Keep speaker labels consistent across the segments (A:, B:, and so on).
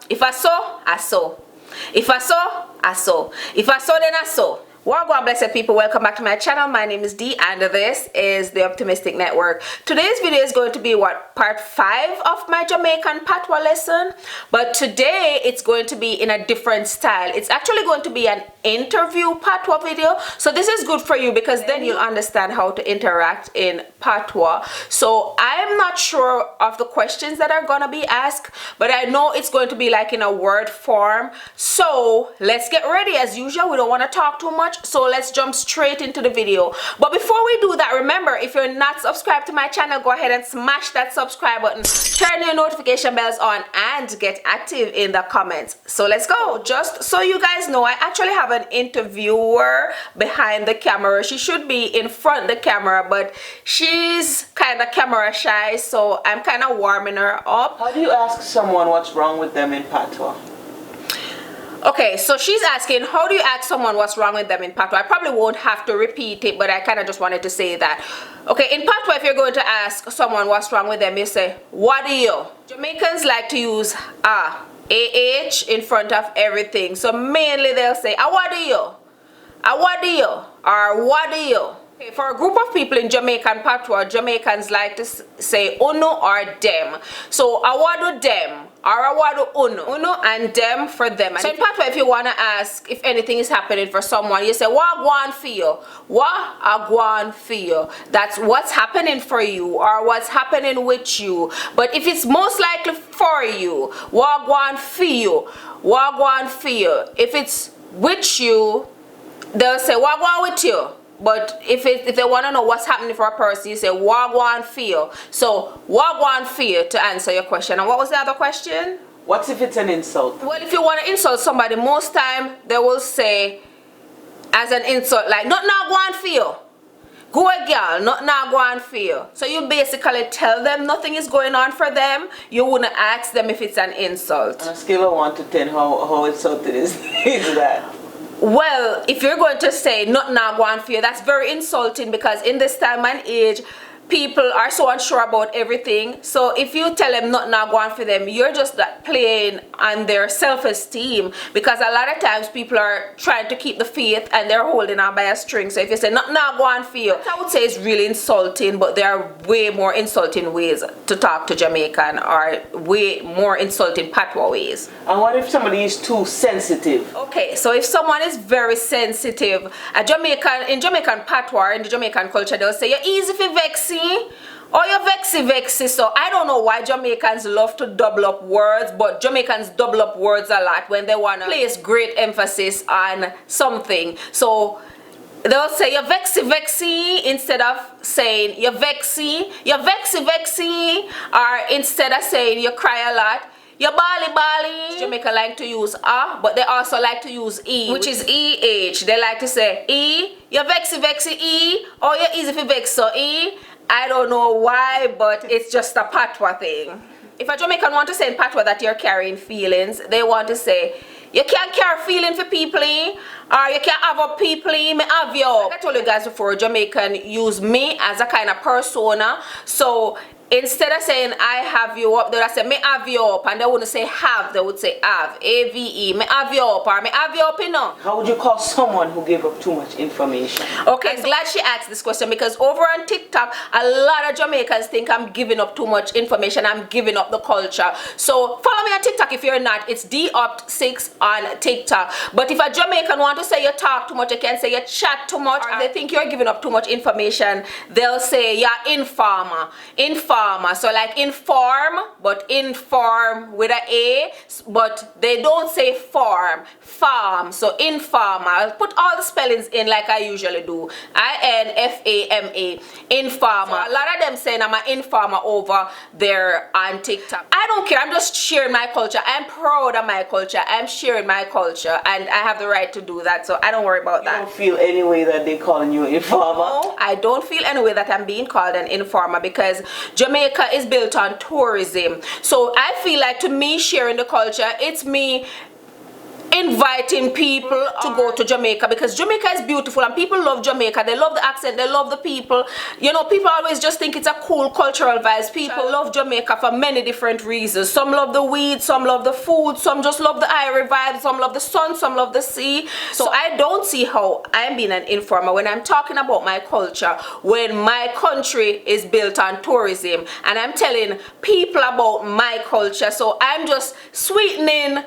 A: If I saw, I saw. If I saw, I saw. If I saw, then I saw. Wagwan blessed people, welcome back to my channel. My name is Dee and this is the Optimistic Network. Today's video is going to be part 5 of my Jamaican patois lesson, but today it's going to be in a different style. It's actually going to be an interview patois video, so this is good for you because then you'll understand how to interact in patois. So I'm not sure of the questions that are gonna be asked, but I know it's going to be like in a word form. So let's get ready. As usual, we don't want to talk too much, so let's jump straight into the video. But before we do that, remember, if you're not subscribed to my channel, go ahead and smash that subscribe button, turn your notification bells on, and get active in the comments. So let's go. Just so you guys know, I actually have an interviewer behind the camera. She should be in front of the camera, but she's kind of camera shy, so I'm kind of warming her up.
B: How do you ask someone what's wrong with them in patois?
A: Okay, so she's asking, how do you ask someone what's wrong with them in patois? I probably won't have to repeat it, but I kind of just wanted to say that. Okay, in patois, if you're going to ask someone what's wrong with them, you say, what do you? Jamaicans like to use AH in front of everything. So mainly they'll say, what do you? What do you? Or what do you? Okay, for a group of people in Jamaican patois, Jamaicans like to say uno or dem. So awadu dem or awadu uno. Uno and dem for them. So in patois, if you want to ask if anything is happening for someone, you say wagwan for you. Wagwan for you. That's what's happening for you or what's happening with you. But if it's most likely for you, wagwan for you. Wagwan for you. If it's with you, they'll say wagwan with you. But if they want to know what's happening for a person, you say wagwan feel. So wagwan feel to answer your question. And what was the other question?
B: What if it's an insult?
A: Well, if you want to insult somebody, most time they will say as an insult like not now gwan feel. Go a girl, not now gwan feel. So you basically tell them nothing is going on for them. You wouldn't ask them if it's an insult.
B: On a scale of 1 to 10, how insulted is that?
A: Well, if you're going to say not now go on fear, that's very insulting because in this time and age, people are so unsure about everything. So if you tell them not now go on for them, you're just playing on their self-esteem, because a lot of times people are trying to keep the faith and they're holding on by a string. So if you say not now go on for you, I would say it's really insulting, but there are way more insulting ways to talk to Jamaican, or way more insulting patois ways.
B: And what if somebody is too sensitive?
A: Okay, so if someone is very sensitive, in Jamaican patois, in the Jamaican culture, they'll say you're easy for vexing, or you're vexy. So I don't know why Jamaicans love to double up words, but Jamaicans double up words a lot when they want to place great emphasis on something. So they'll say you're vexy instead of saying you're vexy, or instead of saying you cry a lot, you're bali. Jamaica like to use but they also like to use e, which is eh. They like to say e, you're vexy e, or you're easy for vex, so e. I don't know why, but it's just a patois thing. If a Jamaican want to say in patois that you're carrying feelings, they want to say you can't carry feeling for people, or you can't have a people, me have you. Like I told you guys before, Jamaican use me as a kind of persona. So instead of saying I have you up, they would say me have you up, and they wouldn't say have, they would say have, A-V-E, me have you up, or me have you up, you know.
B: How would you call someone who gave up too much information?
A: Okay, I'm glad she asked this question, because over on TikTok, a lot of Jamaicans think I'm giving up too much information, I'm giving up the culture. So follow me on TikTok if you're not, it's DOpt6 on TikTok. But if a Jamaican want to say you talk too much, you can say you chat too much, or they think you're giving up too much information, they'll say you're informer. So like inform, but inform with an A, but they don't say farm. So informer. I'll put all the spellings in like I usually do. I-N-F-A-M-A. Informer. So a lot of them saying I'm an informer over there on TikTok. I don't care. I'm just sharing my culture. I'm proud of my culture. I'm sharing my culture, and I have the right to do that. So I don't worry about that.
B: You don't feel any way that they calling you informer?
A: No, I don't feel any way that I'm being called an informer, because Jamaica is built on tourism. So I feel like, to me, sharing the culture, it's me inviting people to go to Jamaica, because Jamaica is beautiful and people love Jamaica. They love the accent, they love the people. You know, people always just think it's a cool cultural vibes. People love Jamaica for many different reasons. Some love the weed, some love the food, some just love the Irie vibe, some love the sun, some love the sea. So I don't see how I'm being an informer when I'm talking about my culture, when my country is built on tourism and I'm telling people about my culture. So I'm just sweetening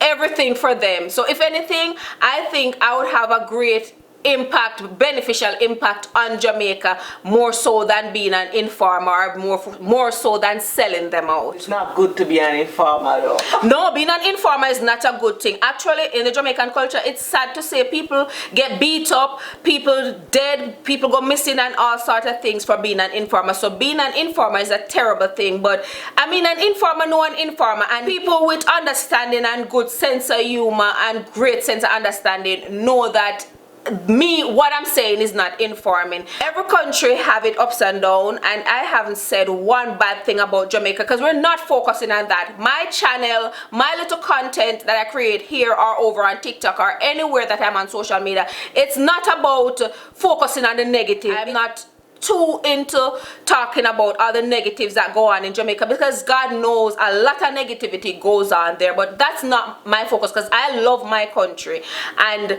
A: everything for them. So if anything, I think I would have a great impact, beneficial impact on Jamaica, more so than being an informer, or more so than selling them out.
B: It's not good to be an informer though.
A: No, being an informer is not a good thing. Actually, in the Jamaican culture, it's sad to say people get beat up, people dead, people go missing and all sorts of things for being an informer. So being an informer is a terrible thing. But I mean, an informer know an informer, and people with understanding and good sense of humor and great sense of understanding know that what I'm saying is not informing. Every country have it ups and down, and I haven't said one bad thing about Jamaica because we're not focusing on that. My channel, my little content that I create here or over on TikTok or anywhere that I'm on social media, it's not about focusing on the negative. I'm not too into talking about all the negatives that go on in Jamaica, because God knows a lot of negativity goes on there, but that's not my focus because I love my country and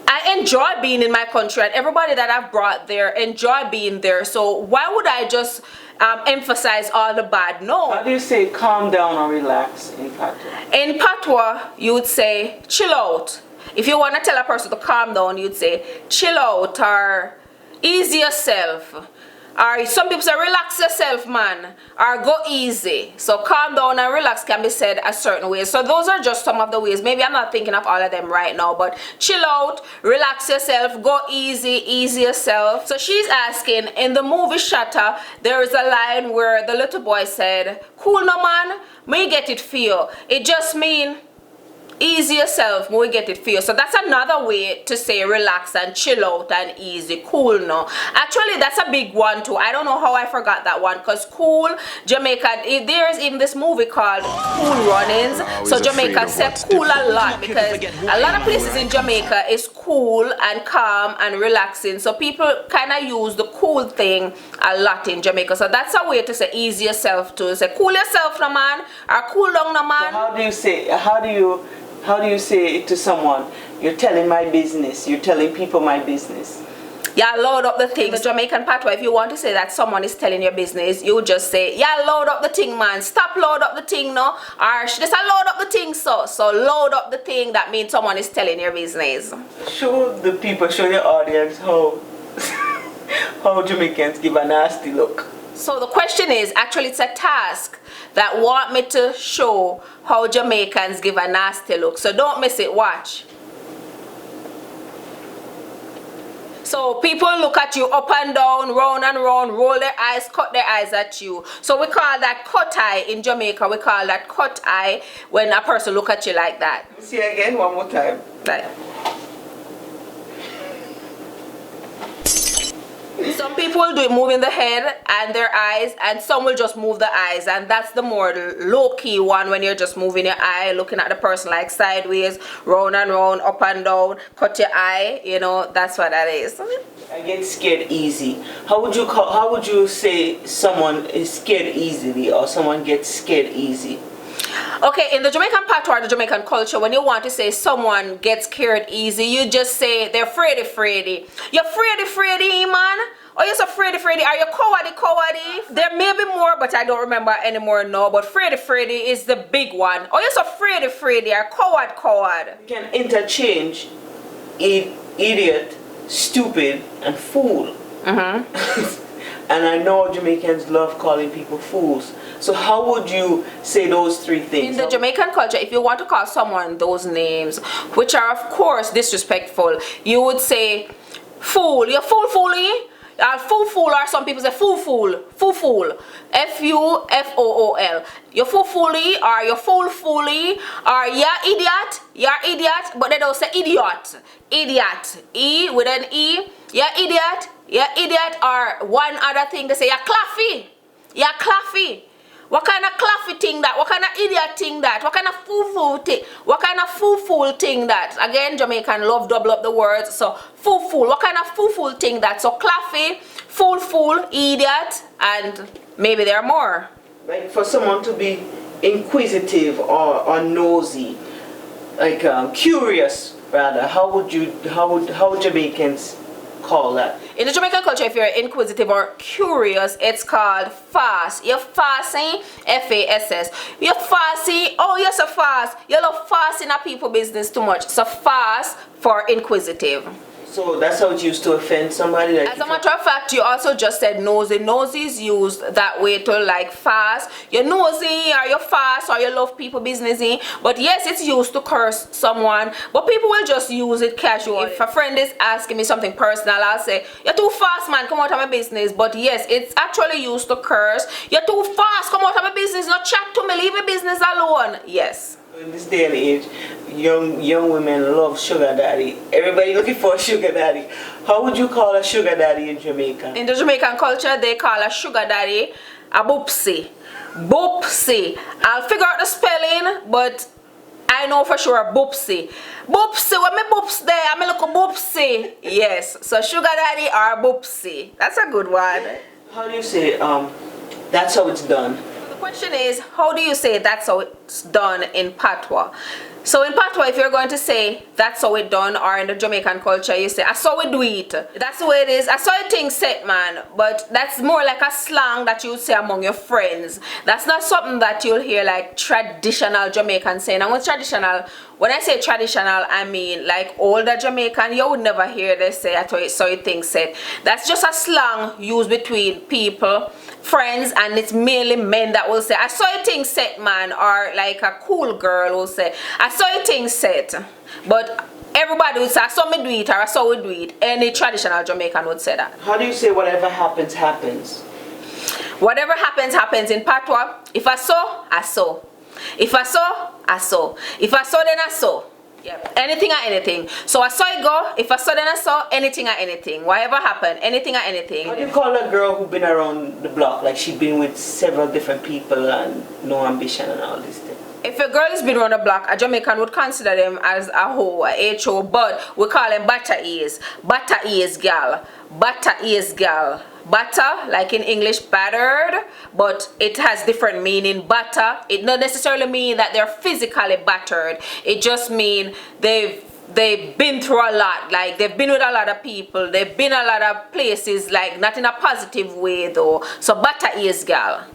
A: I enjoy being in my country, and everybody that I've brought there enjoy being there. So why would I just emphasize all the bad? No.
B: How do you say calm down or relax in Patois?
A: In Patois, you would say chill out. If you want to tell a person to calm down, you'd say chill out or ease yourself. Or some people say relax yourself, man, or go easy. So calm down and relax can be said a certain way. So those are just some of the ways. Maybe I'm not thinking of all of them right now, but chill out, relax yourself, go easy, ease yourself. So she's asking, in the movie Shatter, there is a line where the little boy said, cool no man, me get it for you. It just mean ease yourself, we get it for you. So that's another way to say relax and chill out and easy, cool no. Actually, that's a big one too. I don't know how I forgot that one, because cool, Jamaica, there's even this movie called Cool Runnings. So Jamaica said cool a lot, because a lot of places in Jamaica is cool and calm and relaxing. So people kind of use the cool thing a lot in Jamaica. So that's a way to say ease yourself too. Say cool yourself no man, or cool down no man.
B: So how do you say it to someone? You're telling my business. You're telling people my business.
A: Yeah, load up the thing. The Jamaican patois, if you want to say that someone is telling your business, you just say, yeah, load up the thing, man. Stop load up the thing, no. Or just load up the thing, so load up the thing. That means someone is telling your business.
B: Show the people, show your audience how how Jamaicans give a nasty look.
A: So the question is, actually it's a task that want me to show how Jamaicans give a nasty look. So don't miss it, watch. So people look at you up and down, round and round, roll their eyes, cut their eyes at you. So we call that cut eye in Jamaica. We call that cut eye when a person look at you like that.
B: See again, one more time.
A: Right. Some people do it moving the head and their eyes, and some will just move the eyes, and that's the more low-key one, when you're just moving your eye, looking at the person like sideways, round and round, up and down, cut your eye, you know, that's what that is.
B: I get scared easy. How would you say someone is scared easily, or someone gets scared easy?
A: Okay, in the Jamaican patois, the Jamaican culture, when you want to say someone gets scared easy, you just say they're fraidy. You're fraidy, man. Or you're so fraidy. Are you cowardly? There may be more, but I don't remember anymore now. But fraidy is the big one. Or you're so fraidy, or coward.
B: You can interchange idiot, stupid, and fool. And I know Jamaicans love calling people fools. So how would you say those three things?
A: In the Jamaican culture, if you want to call someone those names, which are of course disrespectful, you would say fool. You're fool-fooly. Fool, or some people say fool. F-U-F-O-O-L. You're fool-fooly, or you're fool-fooly, or you're idiot, but they don't say idiot. E with an E. You're idiot, or one other thing they say, you're claffy. What kind of claffy thing that? What kind of idiot thing that? What kind of foo-foo thing? What kind of foo-fool thing that? Again, Jamaican love double up the words. So, foo-fool. What kind of foo-fool thing that? So, claffy, fool-fool, idiot, and maybe there are more.
B: Like for someone to be inquisitive or nosy, like curious rather, how would Jamaicans call that?
A: In the Jamaican culture, if you're inquisitive or curious, it's called fast. You're fasting, F-A-S-S. You're fasting, oh you're so fast. You love fasting at people business too much. So fast for inquisitive.
B: So that's how it used to offend somebody? Like
A: As a matter of fact, you also just said nosy. Nosy is used that way to like fast. You're nosy or you're fast or you love people businessy. But yes, it's used to curse someone. But people will just use it casually. If a friend is asking me something personal, I'll say, you're too fast, man, come out of my business. But yes, it's actually used to curse. You're too fast, come out of my business, not chat to me, leave my business alone. Yes.
B: In this day and age, young women love sugar daddy. Everybody looking for a sugar daddy. How would you call a sugar daddy in Jamaica?
A: In the Jamaican culture, they call a sugar daddy a boopsie. Boopsie. I'll figure out the spelling, but I know for sure boopsie. Boopsie, when me boops there, I'm a little boopsie. Yes, so sugar daddy or boopsie. That's a good one.
B: How do you say, that's how it's done?
A: The question is, how do you say that's how it's done in Patois? So in Patois, if you're going to say that's how it done, or in the Jamaican culture, you say I saw it do it. That's the way it is. I saw a thing set, man. But that's more like a slang that you would say among your friends. That's not something that you'll hear like traditional Jamaican saying. And what's traditional? When I say traditional, I mean like older Jamaican. You would never hear they say I saw a thing set. That's just a slang used between people, friends, and it's mainly men that will say I saw a thing set, man, or like a cool girl will say I saw a thing set. But everybody would say I saw me do it or I saw we do it. Any traditional Jamaican would say that.
B: How do you say whatever happens, happens?
A: Whatever happens, happens. In Patois, if I saw, I saw. If I saw, I saw. If I saw, then I saw. Yep. Anything or anything. So I saw it go. If I saw, then I saw. Anything or anything. Whatever happened. Anything or anything.
B: How do you call a girl who's been around the block? Like she's been with several different people and no ambition and all this thing.
A: If a girl has been around the block, a Jamaican would consider them as a hoe, a H-O, but we call them butter ears. Butter ears gal. Butter ears gal. Butter, like in English, battered, but it has different meaning. Butter, it not necessarily mean that they're physically battered. It just mean they've been through a lot. Like they've been with a lot of people. They've been a lot of places, like not in a positive way though. So butter ears gal.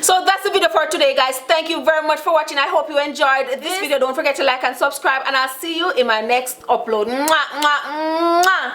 A: So that's the video for today, guys. Thank you very much for watching. I hope you enjoyed this video. Don't forget to like and subscribe, and I'll see you in my next upload. Mwah, mwah, mwah.